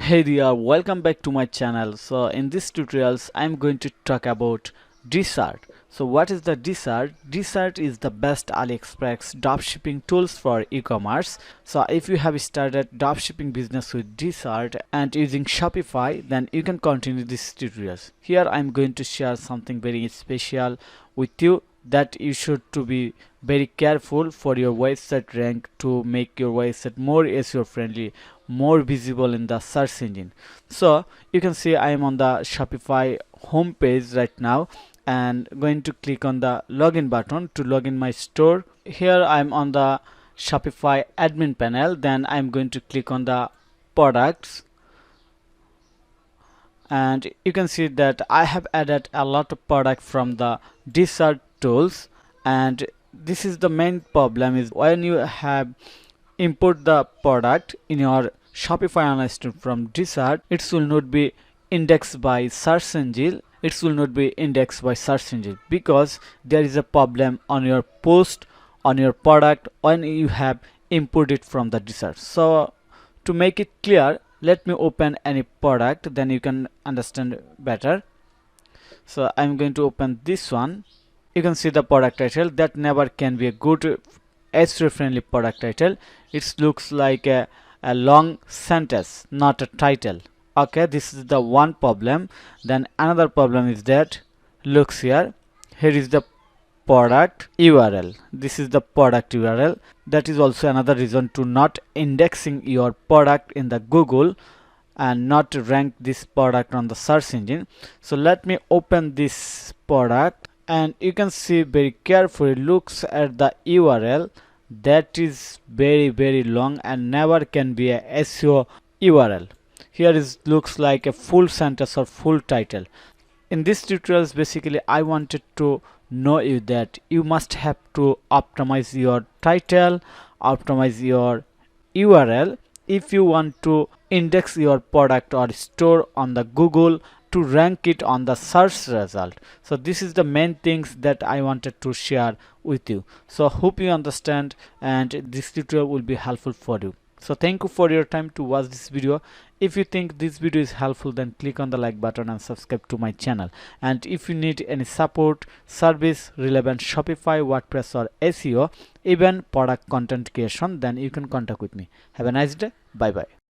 Hey there, welcome back to my channel. So in this tutorials I'm going to talk about Dsers. So what is the Dsers? Dsers is the best AliExpress dropshipping tools for e-commerce. So if you have started dropshipping business with Dsers and using Shopify, then you can continue this tutorials. Here I'm going to share something very special with you that you should to be very careful for your website rank to make your website more SEO friendly, more visible in the search engine. So you can see I am on the Shopify homepage right now and going to click on the login button to log in my store. Here I'm on the Shopify admin panel, then I'm going to click on the products, and you can see that I have added a lot of product from the Dsers tools. And this is the main problem is when you have import the product in your Shopify online store from Dsers, it will not be indexed by search engine. It will not be indexed by search engine because there is a problem on your post on your product when you have imported from the Dsers. So to make it clear, let me open any product, then you can understand better. So I'm going to open this one. You can see the product title. That never can be a good SEO friendly product title. It looks like a long sentence, not a title. Okay, this is the one problem. Then another problem is that looks here is the product URL. This is the product URL. That is also another reason to not indexing your product in the Google and not rank this product on the search engine. So let me open this product, and you can see very carefully looks at the URL. That is very long and never can be a SEO URL. Here is looks like a full sentence or full title. In this tutorials basically I wanted to know you that you must have to optimize your title, optimize your URL if you want to index your product or store on the Google to rank it on the search result. So this is the main things that I wanted to share with you. So hope you understand and this tutorial will be helpful for you. So thank you for your time to watch this video. If you think this video is helpful, then click on the like button and subscribe to my channel. And if you need any support, service, relevant Shopify, WordPress or SEO, even product content creation, then you can contact with me. Have a nice day. Bye bye.